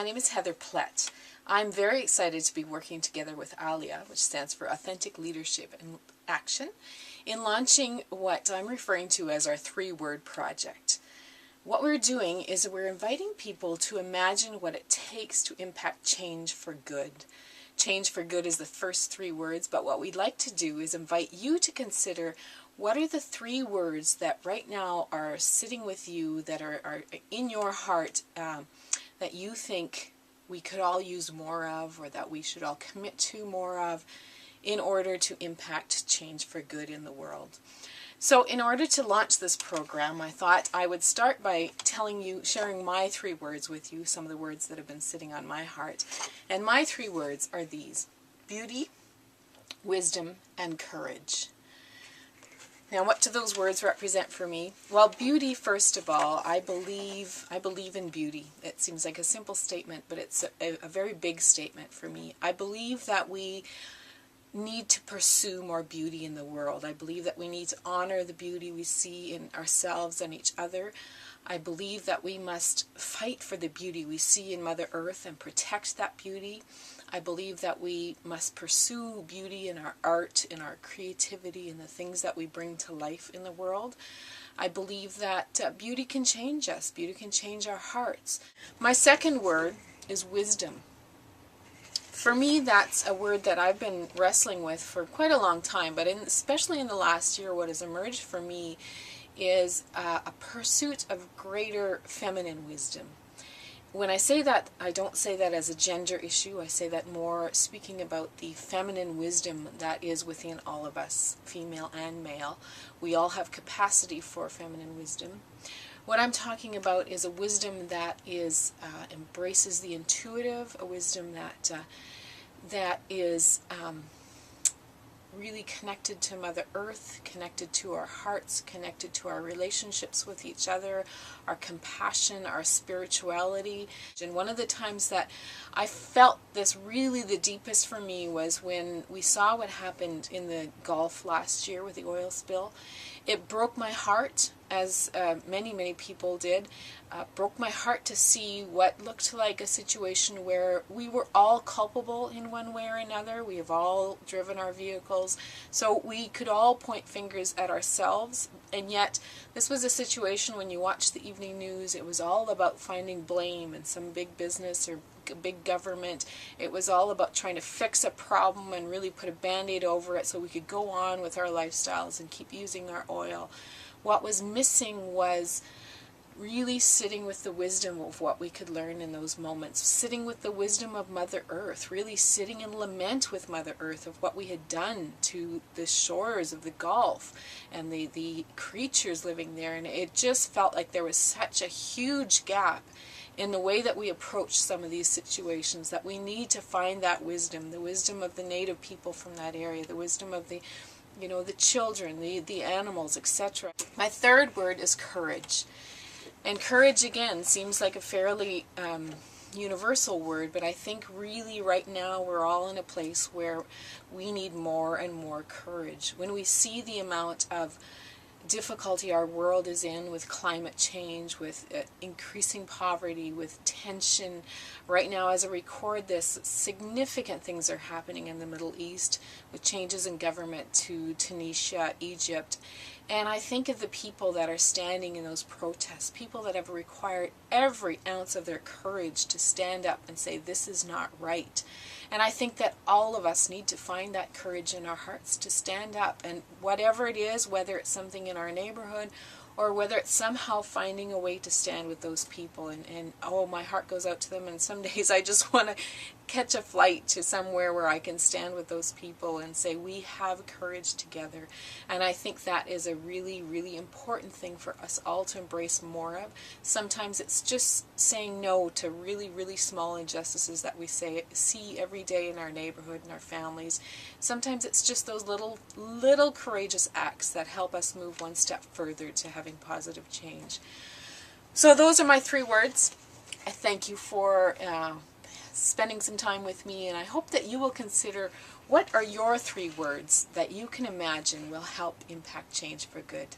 My name is Heather Plett. I'm very excited to be working together with ALIA, which stands for Authentic Leadership and Action, in launching what I'm referring to as our 3-word project. What we're doing is we're inviting people to imagine what it takes to impact change for good. Change for good is the first 3 words, but what we'd like to do is invite you to consider what are the 3 words that right now are sitting with you, that are in your heart, that you think we could all use more of, or that we should all commit to more of in order to impact change for good in the world. So in order to launch this program, I thought I would start by sharing my 3 words with you, some of the words that have been sitting on my heart. And my 3 words are these: beauty, wisdom, and courage. Now, what do those words represent for me? Well, beauty, first of all, I believe in beauty. It seems like a simple statement, but it's a very big statement for me. I believe that we need to pursue more beauty in the world. I believe that we need to honor the beauty we see in ourselves and each other. I believe that we must fight for the beauty we see in Mother Earth and protect that beauty. I believe that we must pursue beauty in our art, in our creativity, in the things that we bring to life in the world. I believe that beauty can change us. Beauty can change our hearts. My second word is wisdom. For me, that's a word that I've been wrestling with for quite a long time, but especially in the last year, what has emerged for me is a pursuit of greater feminine wisdom. When I say that, I don't say that as a gender issue. I say that more speaking about the feminine wisdom that is within all of us, female and male. We all have capacity for feminine wisdom. What I'm talking about is a wisdom that embraces the intuitive, a wisdom that is really connected to Mother Earth, connected to our hearts, connected to our relationships with each other, our compassion, our spirituality. And one of the times that I felt this really the deepest for me was when we saw what happened in the Gulf last year with the oil spill. It broke my heart, as many people did. Broke my heart to see what looked like a situation where we were all culpable in one way or another. We have all driven our vehicles, so we could all point fingers at ourselves. And yet, this was a situation when you watch the evening news, it was all about finding blame in some big business or big government. It was all about trying to fix a problem and really put a band-aid over it so we could go on with our lifestyles and keep using our oil. What was missing was really sitting with the wisdom of what we could learn in those moments, sitting with the wisdom of Mother Earth, really sitting in lament with Mother Earth of what we had done to the shores of the Gulf and the creatures living there. And it just felt like there was such a huge gap in the way that we approach some of these situations, that we need to find that wisdom, the wisdom of the native people from that area, the wisdom of the children, the animals, etc. My third word is courage. And courage, again, seems like a fairly universal word, but I think really right now we're all in a place where we need more and more courage. When we see the amount of difficulty our world is in with climate change, with increasing poverty, with tension. Right now, as I record this, significant things are happening in the Middle East with changes in government to Tunisia, Egypt. And I think of the people that are standing in those protests, people that have required every ounce of their courage to stand up and say, this is not right. And I think that all of us need to find that courage in our hearts to stand up. And whatever it is, whether it's something in our neighborhood or whether it's somehow finding a way to stand with those people. And oh, my heart goes out to them. And some days I just want to catch a flight to somewhere where I can stand with those people and say, we have courage together. And I think that is a really, really important thing for us all to embrace more of. Sometimes it's just saying no to really, really small injustices that we see every day in our neighborhood and our families. Sometimes it's just those little courageous acts that help us move one step further to having positive change. So those are my 3 words. I thank you for spending some time with me, and I hope that you will consider what are your 3 words that you can imagine will help impact change for good.